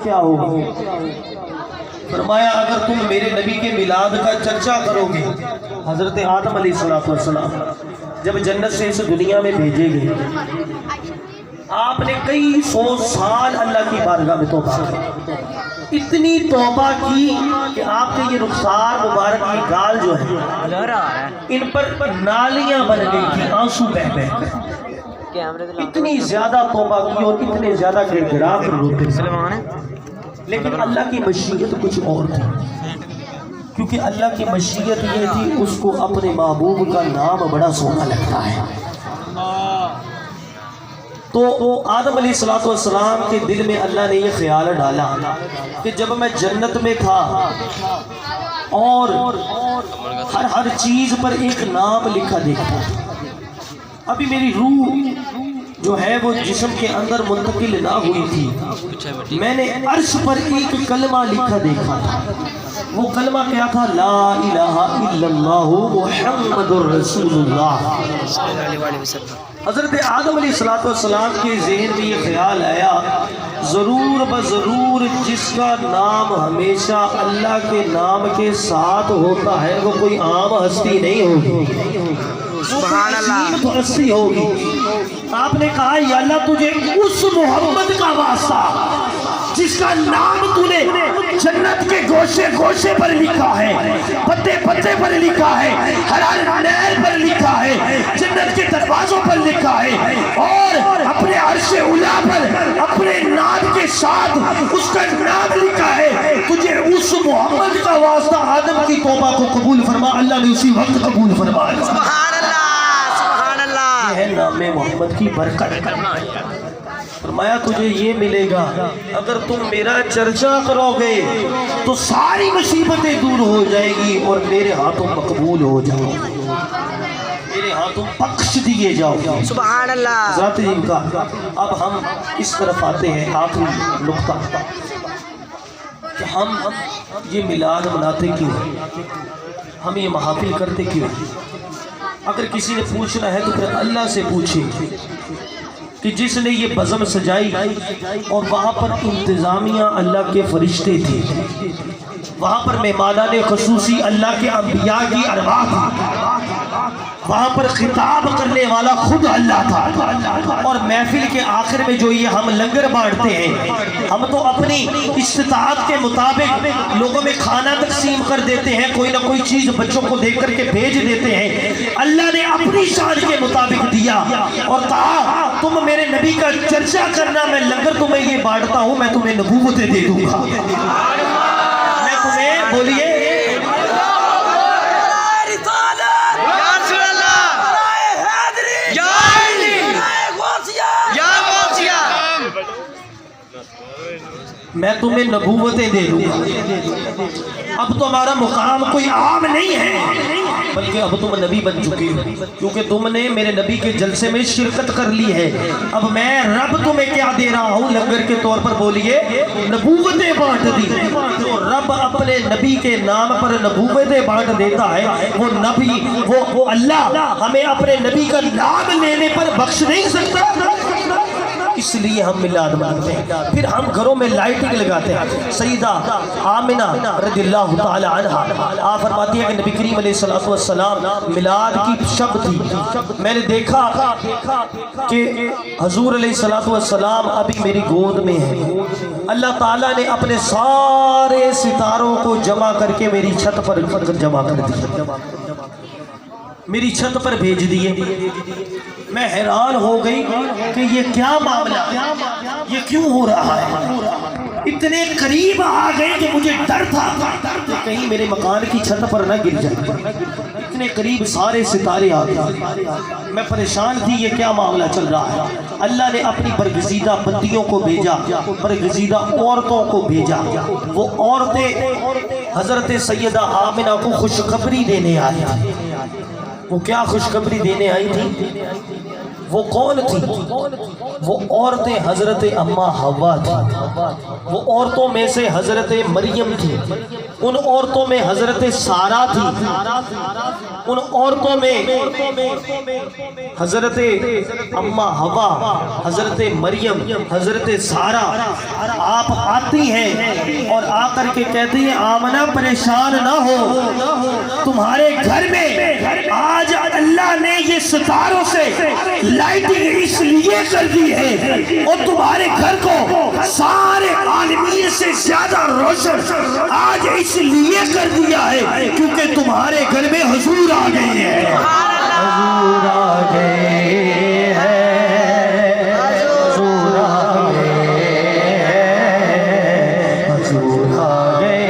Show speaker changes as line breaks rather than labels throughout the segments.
کیا ہوگا؟ فرمایا اگر تم میرے نبی کے میلاد کا چرچا کرو گے، حضرت آدم علیہ السلام جب جنت سے اس دنیا میں بھیجے گئے، آپ نے کئی سو سال اللہ کی بارگاہ میں توبہ کی، اتنی توبہ کی کہ آپ کے یہ رخسار مبارک کی گال جو ہے ان پر نالیاں بن گئی تھی، آنسو بہہ بہہ کر، اتنی زیادہ توبہ کی اور اتنے زیادہ گڑ گڑا کر روتے تھے۔ لیکن اللہ کی مشیت کچھ اور تھی، کیونکہ اللہ کی مشیت یہ تھی اس کو اپنے محبوب کا نام بڑا سونا لگتا ہے۔ تو آدم علیہ السلام کے دل میں اللہ نے یہ خیال ڈالا کہ جب میں جنت میں تھا اور ہر چیز پر ایک نام لکھا دیکھتا، ابھی میری روح جو ہے وہ جسم کے اندر منتقل نہ ہوئی تھی، میں نے عرش پر ایک کلمہ لکھا دیکھا تھا، وہ کلمہ کیا تھا؟ لا الہ الا اللہ محمد الرسول اللہ۔ حضرت آدم علیہ السلام کے ذہن میں یہ خیال آیا، ضرور بضرور جس کا نام ہمیشہ اللہ کے نام کے ساتھ ہوتا ہے وہ کوئی عام ہستی نہیں ہوگی، سبحان اللہ، تو ہستی ہوگی۔ آپ نے کہا یا اللہ تجھے اس محمد کا واسطہ جس کا نام تو نے جنت کے گوشے گوشے پر لکھا ہے، پتے پتے پر لکھا ہے، ہر نہر پر لکھا ہے، جنت کے دروازوں پر لکھا ہے، اور اپنے عرش اولا پر اپنے نام کے ساتھ اس کا نام لکھا ہے، تجھے اس محمد کا واسطہ آدم کی توبہ کو قبول فرما۔ اللہ نے اسی وقت قبول فرمایا،
سبحان اللہ سبحان اللہ۔
یہ ہے نام محمد کی برکت۔ فرمایا تجھے یہ ملے گا اگر تم میرا چرچا کرو گے تو ساری مصیبتیں دور ہو جائے گی اور میرے ہاتھوں مقبول ہو جاؤ گے، میرے ہاتھوں بخش دیے جاؤ گے،
سبحان اللہ۔
ذات جن کا۔ اب ہم اس طرف آتے ہیں آخری نقطہ کہ ہم یہ میلاد مناتے کیوں ہیں، ہم یہ محافل کرتے کیوں ہیں؟ اگر کسی نے پوچھنا ہے تو پھر اللہ سے پوچھے کہ جس نے یہ بزم سجائی اور وہاں پر انتظامیہ اللہ کے فرشتے تھے، وہاں پر مہمانان خصوصی اللہ کے انبیاء کی ارواح تھی، وہاں پر خطاب کرنے والا خود اللہ تھا، اور محفل کے آخر میں جو یہ ہم لنگر بانٹتے ہیں، ہم تو اپنی استطاعت کے مطابق لوگوں میں کھانا تقسیم کر دیتے ہیں، کوئی نہ کوئی چیز بچوں کو دیکھ کر کے بھیج دیتے ہیں۔ اللہ نے اپنی شان کے مطابق دیا اور کہا تم میرے نبی کا چرچا کرنا، میں لنگر تمہیں یہ بانٹتا ہوں، میں تمہیں نبوتیں دے دوں گا، میں تمہیں بولیے میں تمہیں نبوتیں دے دوں گا۔ اب تو ہمارا مقام کوئی عام نہیں ہے بلکہ اب تم نبی بن چکے ہو، کیونکہ تم نے میرے نبی کے جلسے میں شرکت کر لی ہے۔ اب میں رب تمہیں کیا دے رہا ہوں؟ لنگر کے طور پر بولیے نبوتیں بانٹ دی۔ جو رب اپنے نبی کے نام پر نبوتیں بانٹ دیتا ہے، وہ نبی وہ اللہ ہمیں اپنے نبی کا نام لینے پر بخش نہیں سکتا، اس لیے ہم میلاد مناتے ہیں۔ پھر ہم گھروں میں لائٹنگ لگاتے ہیں۔ سیدہ آمنہ رضی اللہ تعالی عنہا آپ فرماتی ہے کہ نبی کریم علیہ السلام میلاد کی شب تھی، میں نے دیکھا کہ حضور علیہ السلام ابھی میری گود میں ہے، اللہ تعالیٰ نے اپنے سارے ستاروں کو جمع کر کے میری چھت پر جمع کر دیا، میری چھت پر بھیج دیے۔ میں حیران ہو گئی کہ یہ کیا معاملہ، یہ کیوں ہو رہا ہے؟ اتنے قریب آ گئے کہ مجھے ڈر تھا کہ کہیں میرے مکان کی چھت پر نہ گر جائے، اتنے قریب سارے ستارے آ گئے، میں پریشان تھی یہ کیا معاملہ چل رہا ہے۔ اللہ نے اپنی برگزیدہ بندیوں کو بھیجا، برگزیدہ عورتوں کو بھیجا، وہ عورتیں حضرت سیدہ آمنہ کو خوشخبری دینے آئی تھی۔ وہ کیا خوشخبری دینے آئی تھی؟ وہ کون تھی؟ وہ عورتیں حضرت اماں حوا تھی، وہ عورتوں میں سے حضرت مریم تھی، उन औरतों में हजरत सारा थी, उन औरतों में हजरत अम्मा हवा, हजरत मरियम, हजरत सारा आप आती हैं और आकर के कहती हैं आमना परेशान ना हो, तुम्हारे घर में आज अल्लाह ने ये सितारों से लाइटिंग इसलिए कर दी है और तुम्हारे घर को सारे आलमीन से ज्यादा रोशन आज इसलिए कर दिया है क्योंकि तुम्हारे घर में हुजूर आ गए हैं, हुजूर आ गए हैं, हुजूर आ गए हैं, हुजूर आ गए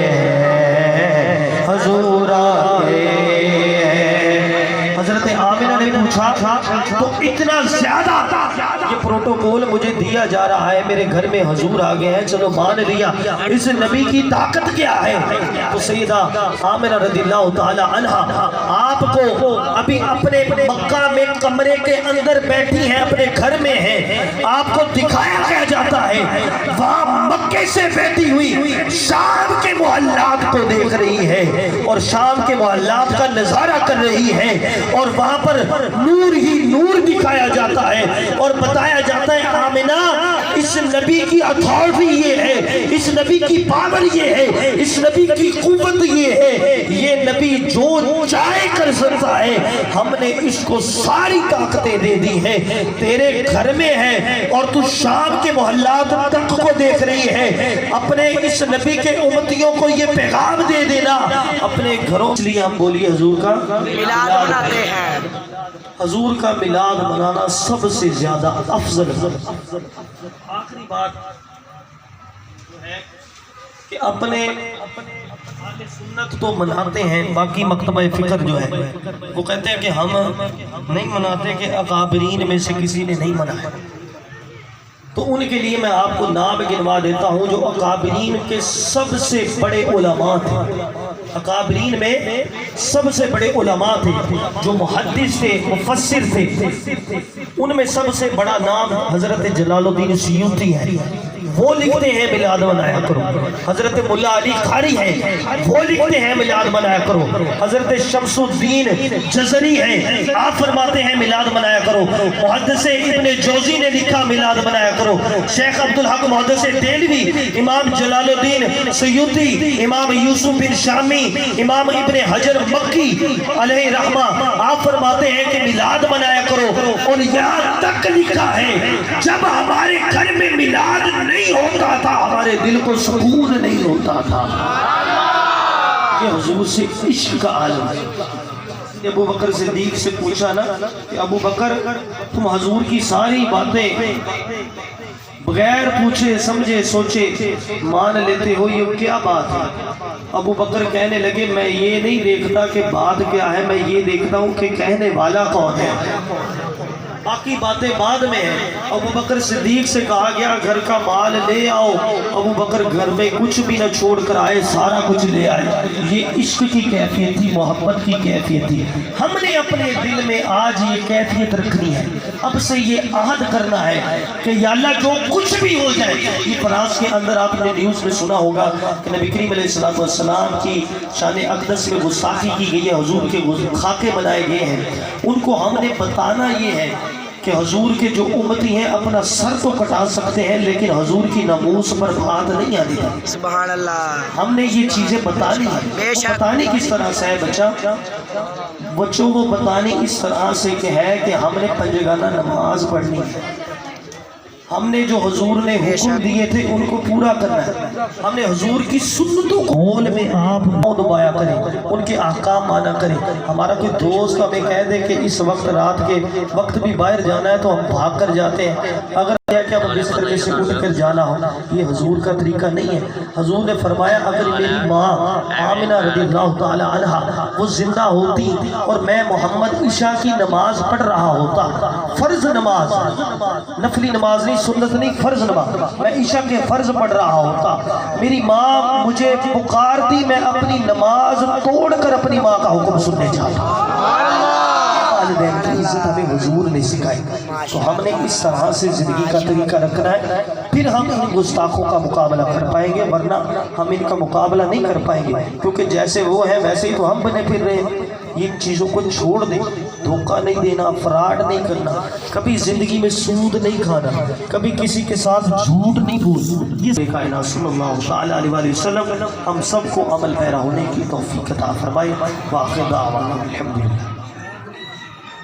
हैं, हुजूर आ गए हैं। हजरत आमिना ने पूछा तो इतना ज्यादा ये प्रोटोकॉल मुझे दिया जा रहा है, मेरे घर में हुजूर आ गए हैं, चलो मान लिया, इस नबी की ताकत क्या है? तो सैयदा आमिना रज़ियल्लाहु ताला अन्हा आपको अभी अपने मक्का में कमरे के अंदर बैठी हैं, अपने घर में हैं, आपको दिखाया क्या जाता है? वहां मक्के से बैठी हुई शाम के मोहल्लात को देख रही है और शाम के मोहल्लात का नजारा कर रही है और वहां पर नूर ही नूर दिखाया जाता है और बताया जाता है आमिना इस नबी की अथॉरिटी ये है, इस नबी की पावर ये है, इस नबी की कुव्वत ये है, ये नबी जो चाहे कर सकता है, हमने इसको सारी ताकतें दे दी हैं, तेरे घर में है और तू शाम के मोहल्लात तक को देख रही है, अपने इस नबी के उम्मतियों को ये पैगाम दे देना अपने घरों। इसलिए हम बोलिए हुजूर का
मिलाद मनाते हैं,
हुजूर का मिलाद मनाना सबसे ज्यादा अफजल है। आखिरी बात जो है कि अपने अहले सुन्नत तो मनाते हैं, बाकी मकतबा फिक्र जो है वो कहते हैं कि हम नहीं मनाते कि अकाबरीन में से किसी ने नहीं मनाया, तो उनके लिए मैं आपको नाम गिनवा देता हूँ जो अकाबरीन के सबसे बड़े उलमा थे। अकाबरीन में सबसे बड़े उलमा थे जो मुहद्दिस थे, मुफस्सिर थे, उनमें सबसे बड़ा नाम हजरत जलालुद्दीन सुयूती है। वो लिखते हैं मिलाद मनाया करो। हजरत मुल्ला अली खारी है, वो लिखते हैं मिलाद मनाया करो। हजरत शमसुद्दीन जज़री है, आप फरमाते हैं मिलाद मनाया करो। मुहद्दिस इब्ने जौज़ी ने लिखा मिलाद मनाया करो। शेख अब्दुल हक मुहद्दिस देलवी, इमाम जलालुद्दीन सुयूती, इमाम यूसुफ बिन शामी, इमाम इब्ने हजर मक्की अलैहि रहमा, आप फरमाते हैं कि मिलाद मनाया करो। और यहाँ तक लिखा है जब हमारे घर में मिलाद नहीं होता था हमारे दिल को सुकून नहीं होता था। ये हुजूर से इश्क का आलम है। अबू बकर सिद्दीक से पूछा ना कि अबू बकर तुम हुजूर की सारी बातें बगैर पूछे समझे सोचे मान लेते हो, ये क्या बात है? अबू बकर कहने लगे मैं ये नहीं देखता कि बात क्या है, मैं ये देखता हूँ कि कहने वाला कौन है, बाकी बातें बाद में हैं। अबू बकर सिद्दीक से कहा गया घर का माल ले आओ, अबू बकर घर में कुछ भी न छोड़ कर आए, सारा कुछ ले आए। ये इश्क की कैफियत थी, मोहब्बत की कैफियत थी। हमने अपने दिल में आज ये कैफियत रखनी है, अब से ये आहद करना है कि या अल्लाह जो कुछ भी हो जाए। ये फ्रांस के अंदर आपने न्यूज़ में सुना होगा कि नबी करीम अलैहिस्सलाम की शान अक़दस में गुस्ताखी की गई है, हुजूर के खाके बनाए गए हैं। उनको हमने बताना ये है कि हुजूर के जो उम्मती हैं अपना सर तो कटा सकते हैं लेकिन हुजूर की नमूस पर बात नहीं आनी है।
सुभान अल्लाह।
हमने ये चीज़ें बतानी है। बतानी किस तरह से है बच्चों को बतानी इस तरह से कि है कि हमने पंजगाना नमाज पढ़नी है, हमने जो हुजूर ने हुक्म दिए थे उनको पूरा करना है, हमने हुजूर की सुन्नतों को होल में आप दबाया करें, उनके अहकाम माना करें। हमारा कोई दोस्त हमें कह दे कि इस वक्त रात के वक्त भी बाहर जाना है तो हम भाग कर जाते हैं, अगर क्या बिस्तर से उठ कर जाना हो, ये हुजूर का तरीका नहीं है। हुजूर ने फरमाया अगर मेरी माँ आमिना रज़ियल्लाहु ताला अन्हा वो जिंदा होती और मैं मोहम्मद ईशा की नमाज पढ़ रहा होता, फर्ज नमाज, नफली नमाज नहीं, सुन्नत नहीं, फर्ज नमाज, मैं ईशा के फर्ज पढ़ रहा होता, मेरी माँ मुझे पुकारती, मैं अपनी नमाज तोड़कर अपनी माँ का हुक्म सुनने जाता। वालिदैन की इज्जत हमें हुजूर ने सिखाई, तो हमने इस तरह से जिंदगी का तरीका रखना है। پھر ہم ان گستاخوں کا مقابلہ کر پائیں گے، ورنہ ہم ان کا مقابلہ نہیں کر پائیں گے، کیونکہ جیسے وہ ہیں ویسے ہی تو ہم بنے پھر رہے ہیں۔ ان چیزوں کو چھوڑ دیں، دھوکہ نہیں دینا، فراڈ نہیں کرنا، کبھی زندگی میں سود نہیں کھانا، کبھی کسی کے ساتھ جھوٹ نہیں بولنا۔ یہ کائنات صلی اللہ تعالی علیہ وآلہ وسلم ہم سب کو عمل پیرا ہونے کی توفیق عطا فرمائے۔ وآخر دعوانا الحمدللہ۔